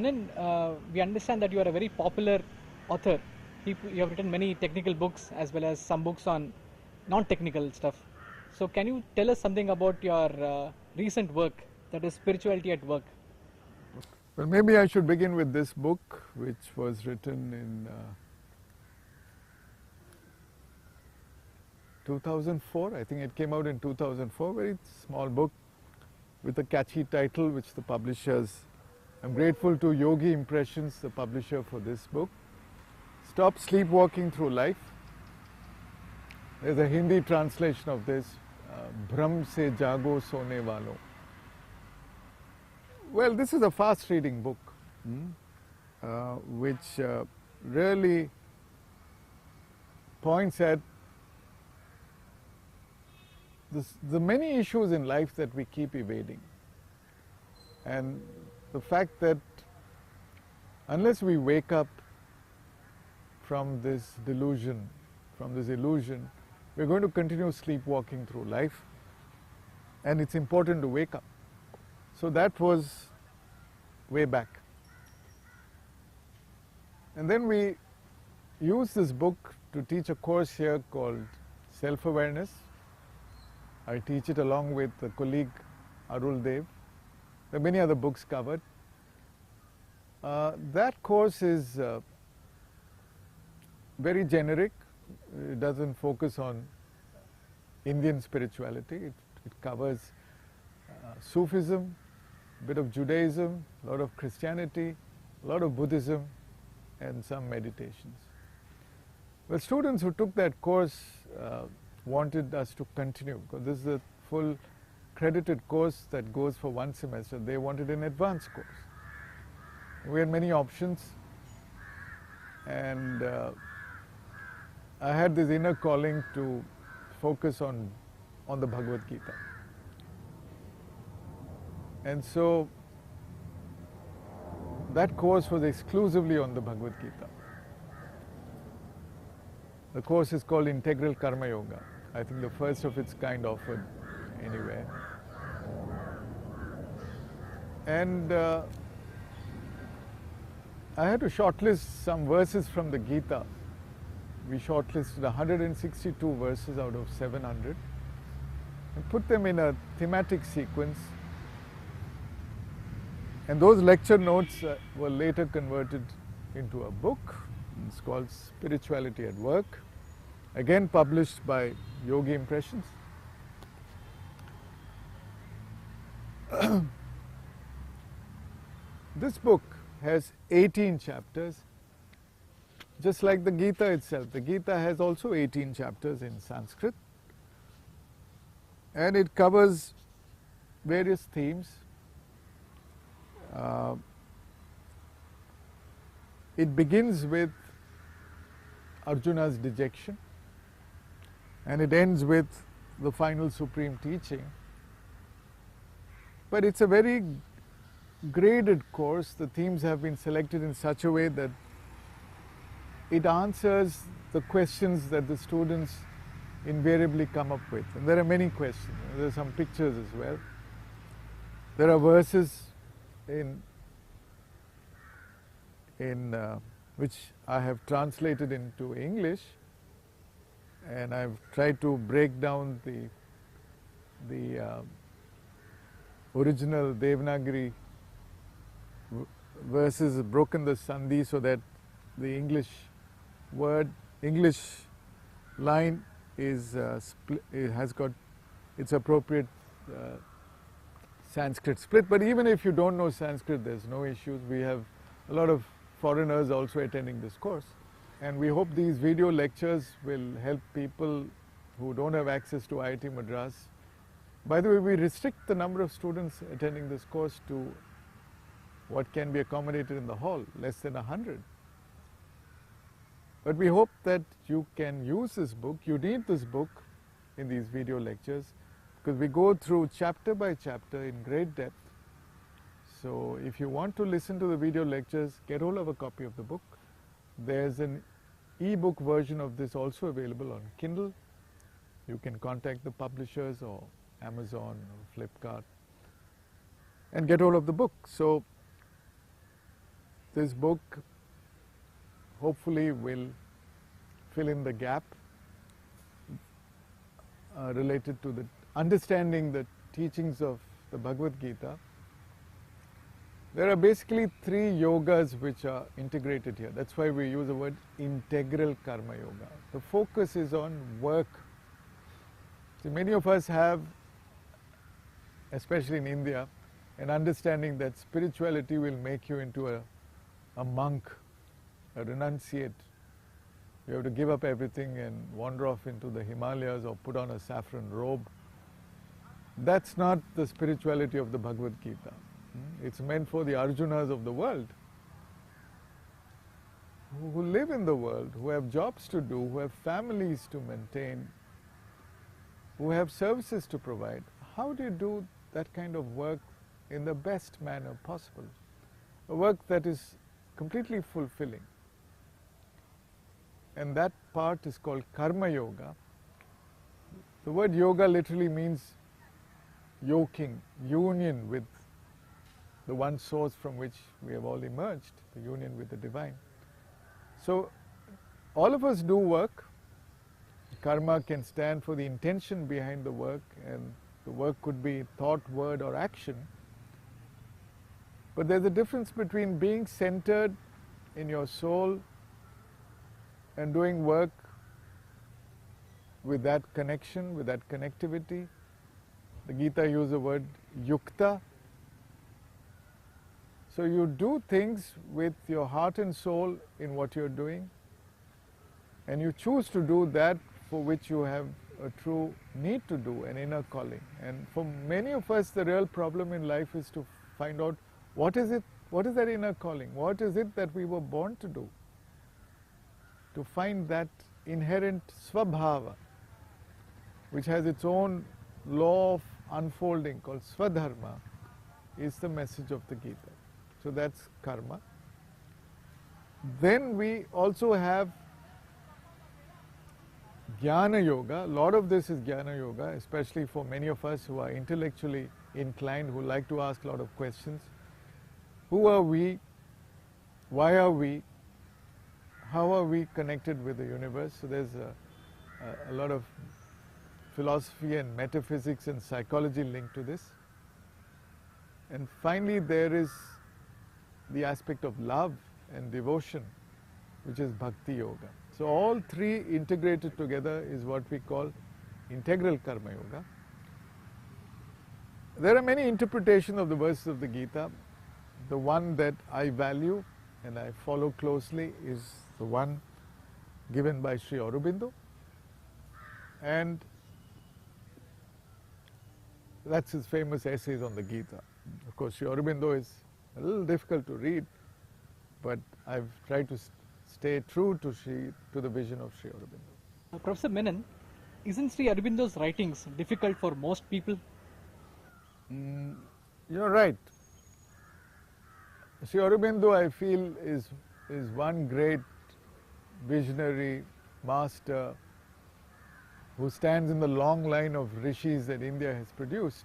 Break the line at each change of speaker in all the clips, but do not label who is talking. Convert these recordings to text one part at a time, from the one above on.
Menon, we understand that you are a very popular author. You have written many technical books as well as some books on non-technical stuff. So can you tell us something about your recent work, that is Spirituality at Work?
Well, maybe I should begin with this book, which was written in 2004. I think it came out in 2004, very small book with a catchy title, which the publishers, I'm grateful to Yogi Impressions, the publisher, for this book. Stop Sleepwalking Through Life. There's a Hindi translation of this, Bhram Se Jago Sone Walo. Well, this is a fast reading book, which really points at the many issues in life that we keep evading, and the fact that unless we wake up from this delusion, from this illusion, we're going to continue sleepwalking through life, and it's important to wake up. So that was way back. And then we used this book to teach a course here called Self-Awareness. I teach it along with a colleague, Arul Dev. There are many other books covered. That course is very generic. It doesn't focus on Indian spirituality. It covers Sufism, a bit of Judaism, a lot of Christianity, a lot of Buddhism, and some meditations. Well, students who took that course wanted us to continue, because this is a full credited course that goes for one semester. They wanted an advanced course. We had many options, and I had this inner calling to focus on the Bhagavad Gita. And so that course was exclusively on the Bhagavad Gita. The course is called Integral Karmayoga. I think the first of its kind offered anywhere. And I had to shortlist some verses from the Gita. We shortlisted 162 verses out of 700 and put them in a thematic sequence. And those lecture notes were later converted into a book. It's called Spirituality at Work, again published by Yogi Impressions. This book has 18 chapters, just like the Gita itself. The Gita has also 18 chapters in Sanskrit, and it covers various themes. It begins with Arjuna's dejection, and it ends with the final supreme teaching. But it's a very graded course. The themes have been selected in such a way that it answers the questions that the students invariably come up with. And there are many questions. There are some pictures as well. There are verses in which I have translated into English, and I've tried to break down the original Devanagari verses, broken the sandhi so that the English line is it has got its appropriate Sanskrit split. But even if you don't know Sanskrit, there's no issues. We have a lot of foreigners also attending this course, and we hope these video lectures will help people who don't have access to IIT Madras. By the way, we restrict the number of students attending this course to what can be accommodated in the hall, less than 100. But we hope that you can use this book. You need this book in these video lectures, because we go through chapter by chapter in great depth. So if you want to listen to the video lectures, get hold of a copy of the book. There's an e-book version of this also available on Kindle. You can contact the publishers or Amazon or Flipkart and get hold of the book. So this book hopefully will fill in the gap related to the understanding the teachings of the Bhagavad Gita. There are basically 3 yogas which are integrated here. That's why we use the word integral karma yoga. The focus is on work. See, many of us have, especially in India, an understanding that spirituality will make you into a monk, a renunciate. You have to give up everything and wander off into the Himalayas or put on a saffron robe. That's not the spirituality of the Bhagavad Gita. It's meant for the Arjunas of the world, who live in the world, who have jobs to do, who have families to maintain, who have services to provide. How do you do that kind of work in the best manner possible? A work that is completely fulfilling. And that part is called Karmayoga. The word yoga literally means yoking, union with the one source from which we have all emerged, the union with the divine. So all of us do work. Karma can stand for the intention behind the work, and the work could be thought, word or action. But there's a difference between being centered in your soul and doing work with that connection, with that connectivity. The Gita uses the word yukta. So you do things with your heart and soul in what you're doing, and you choose to do that for which you have a true need to do, an inner calling. And for many of us, the real problem in life is to find out what is that inner calling? What is it that we were born to do? To find that inherent svabhava, which has its own law of unfolding called swadharma, is the message of the Gita. So that's karma. Then we also have Gianna Yoga. A lot of this is Gianna Yoga, especially for many of us who are intellectually inclined, who like to ask a lot of questions. Who are we? Why are we? How are we connected with the universe? So there's a lot of philosophy and metaphysics and psychology linked to this. And finally, there is the aspect of love and devotion, which is Bhakti Yoga. So all 3 integrated together is what we call integral Karma Yoga. There are many interpretations of the verses of the Gita. The one that I value and I follow closely is the one given by Sri Aurobindo, and that's his famous essays on the Gita. Of course, Sri Aurobindo is a little difficult to read, but I've tried to stay true to the vision of Sri Aurobindo.
Professor Menon, isn't Sri Aurobindo's writings difficult for most people?
You're right. Sri Aurobindo, I feel, is one great visionary master who stands in the long line of rishis that India has produced.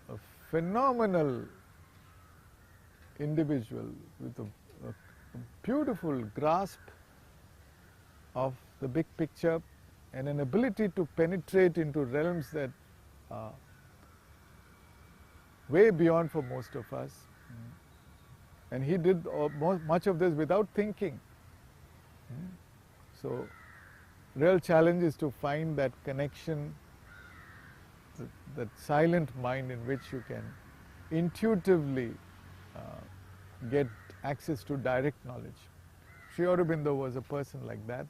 A phenomenal individual with a beautiful grasp of the big picture and an ability to penetrate into realms that are way beyond for most of us. And he did much of this without thinking. So, real challenge is to find that connection, that silent mind in which you can intuitively get access to direct knowledge. Sri Aurobindo was a person like that.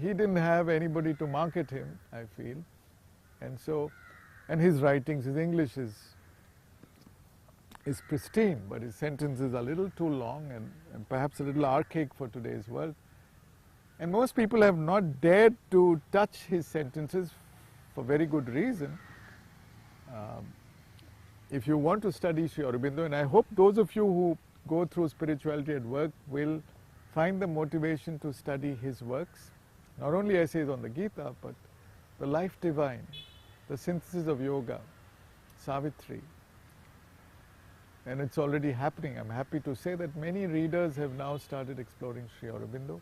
He didn't have anybody to market him, I feel. And his writings, his English is pristine, but his sentences are a little too long and perhaps a little archaic for today's world. And most people have not dared to touch his sentences for very good reason. If you want to study Sri Aurobindo, and I hope those of you who go through spirituality at work will find the motivation to study his works, not only essays on the Gita, but the life divine, the synthesis of yoga, Savitri, and it's already happening. I'm happy to say that many readers have now started exploring Sri Aurobindo.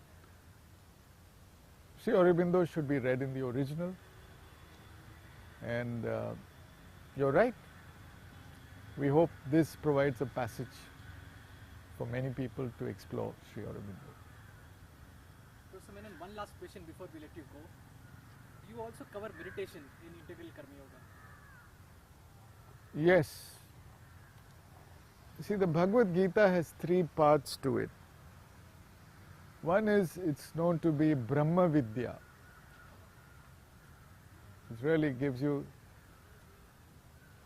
Sri Aurobindo should be read in the original, and you're right. We hope this provides a passage for many people to explore Sri Aurobindo.
Professor Menon, one last question before we let you go. You also cover meditation in Integral Karmayoga.
Yes. See, the Bhagavad Gita has 3 parts to it. One is, it's known to be Brahma Vidya. It really gives you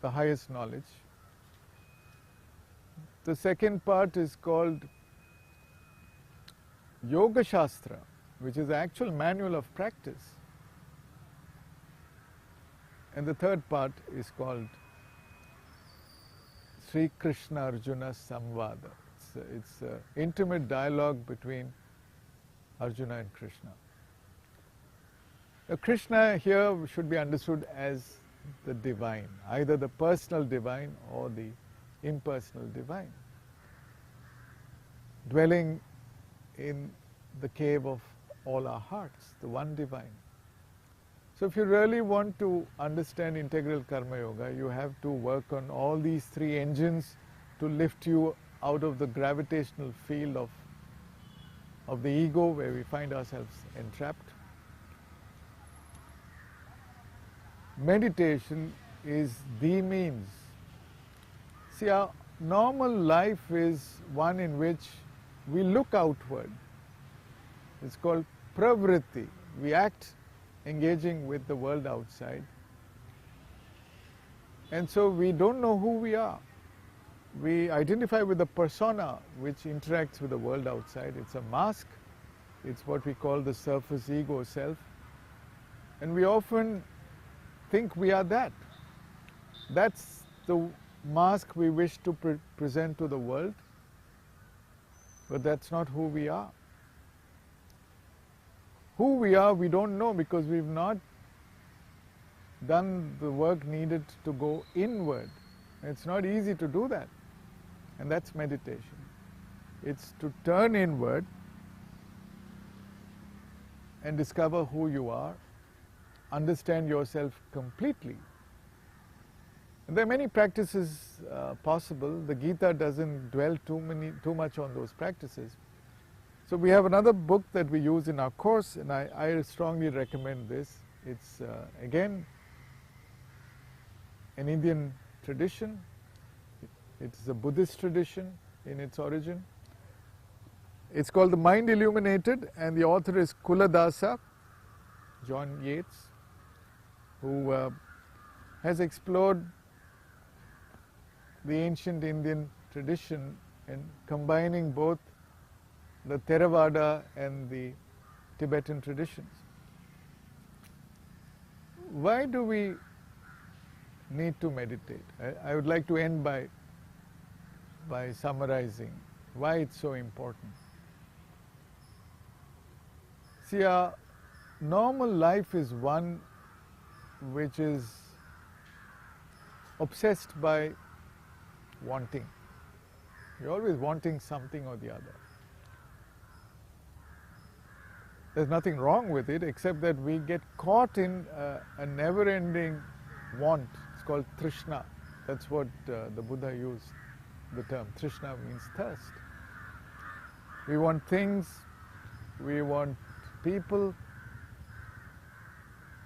the highest knowledge. The second part is called Yoga Shastra, which is the actual manual of practice. And the third part is called Sri Krishna Arjuna Samvada. It's an intimate dialogue between Arjuna and Krishna. Now, Krishna here should be understood as the divine, either the personal divine or the impersonal divine, dwelling in the cave of all our hearts, the one divine. So if you really want to understand integral Karma Yoga, you have to work on all these 3 engines to lift you out of the gravitational field of the ego where we find ourselves entrapped. Meditation is the means. See, our normal life is one in which we look outward. It's called pravritti. We act engaging with the world outside. And so we don't know who we are. We identify with the persona which interacts with the world outside. It's a mask. It's what we call the surface ego self. And we often think we are that. That's the mask we wish to present to the world, but that's not who we are. Who we are, we don't know because we've not done the work needed to go inward. It's not easy to do that, and that's meditation. It's to turn inward and discover who you are, understand yourself completely. And there are many practices possible. The Gita doesn't dwell too much on those practices. So we have another book that we use in our course, and I strongly recommend this. It's again an Indian tradition. It's a Buddhist tradition in its origin. It's called the Mind Illuminated, and the author is Kuladasa, John Yates, who has explored the ancient Indian tradition and combining both the Theravada and the Tibetan traditions. Why do we need to meditate? I would like to end by summarizing why it's so important. See, our normal life is one which is obsessed by wanting. You're always wanting something or the other. There's nothing wrong with it, except that we get caught in a never-ending want. It's called Trishna. That's what the Buddha used the term. Trishna means thirst. We want things, we want people,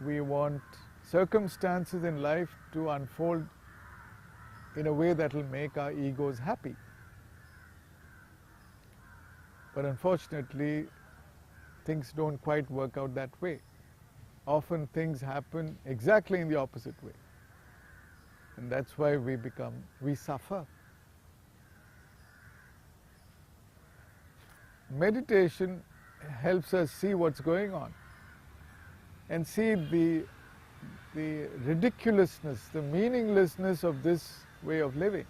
we want circumstances in life to unfold in a way that will make our egos happy. But unfortunately, things don't quite work out that way. Often things happen exactly in the opposite way. And that's why we suffer. Meditation helps us see what's going on and see the ridiculousness, the meaninglessness of this way of living.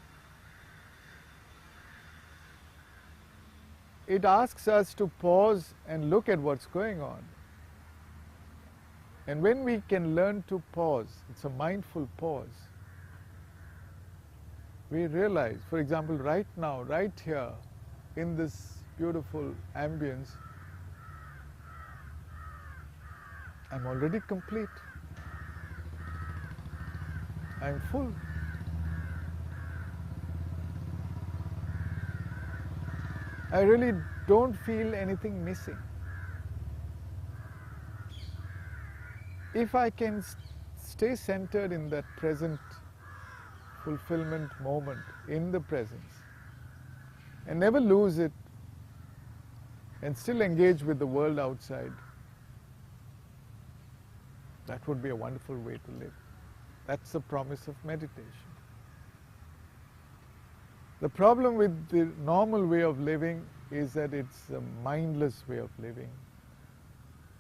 It asks us to pause and look at what's going on. And when we can learn to pause, it's a mindful pause, we realize, for example, right now, right here, in this beautiful ambience, I'm already complete. I'm full. I really don't feel anything missing. If I can stay centered in that present fulfillment moment, in the presence, and never lose it, and still engage with the world outside, that would be a wonderful way to live. That's the promise of meditation. The problem with the normal way of living is that it's a mindless way of living.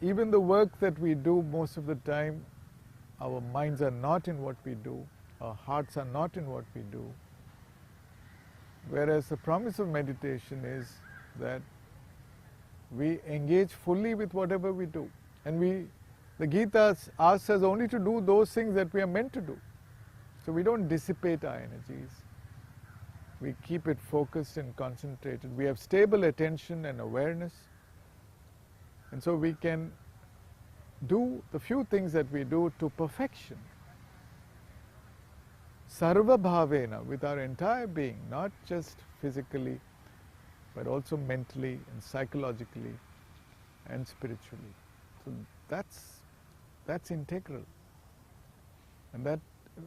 Even the work that we do most of the time, our minds are not in what we do, our hearts are not in what we do. Whereas the promise of meditation is that we engage fully with whatever we do. And the Gita asks us only to do those things that we are meant to do. So we don't dissipate our energies. We keep it focused and concentrated. We have stable attention and awareness. And so we can do the few things that we do to perfection. Sarva bhavena, with our entire being, not just physically, but also mentally and psychologically and spiritually. So that's integral. And that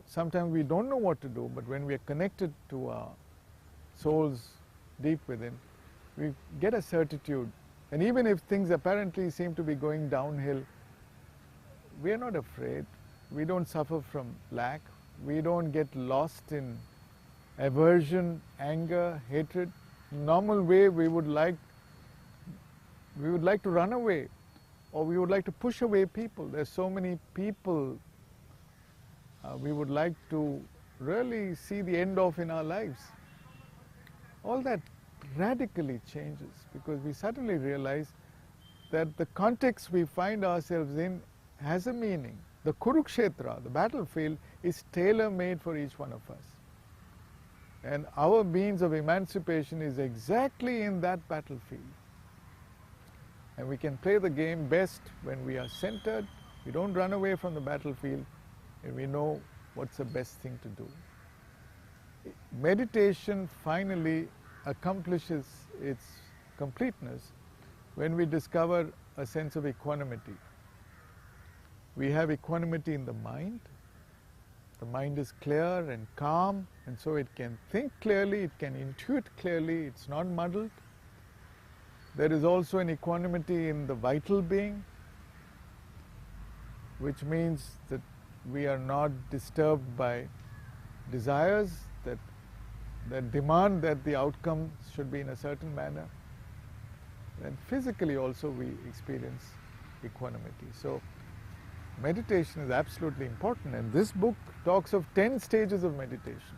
sometimes we don't know what to do, but when we are connected to our souls deep within, we get a certitude. And even if things apparently seem to be going downhill, we are not afraid. We don't suffer from lack. We don't get lost in aversion, anger, hatred. Normal way we would like to run away, or we would like to push away people. There's so many people we would like to really see the end of in our lives. All that radically changes because we suddenly realize that the context we find ourselves in has a meaning. The Kurukshetra, the battlefield, is tailor-made for each one of us. And our means of emancipation is exactly in that battlefield. And we can play the game best when we are centered, we don't run away from the battlefield, and we know what's the best thing to do. Meditation finally accomplishes its completeness when we discover a sense of equanimity. We have equanimity in the mind. The mind is clear and calm, and so it can think clearly, it can intuit clearly, it's not muddled. There is also an equanimity in the vital being, which means that we are not disturbed by desires that demand that the outcome should be in a certain manner. And physically also we experience equanimity. So meditation is absolutely important, and this book talks of 10 stages of meditation,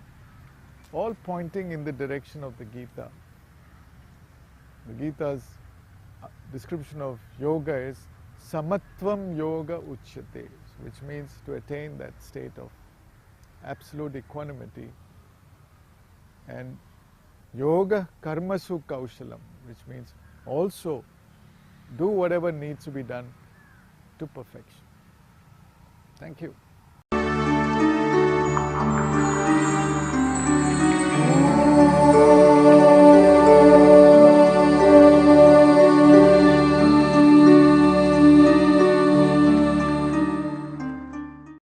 all pointing in the direction of the Gita. The Gita's description of yoga is samatvam yoga uchyate, which means to attain that state of absolute equanimity. And yoga karmasu kaushalam, which means also do whatever needs to be done to perfection. Thank you.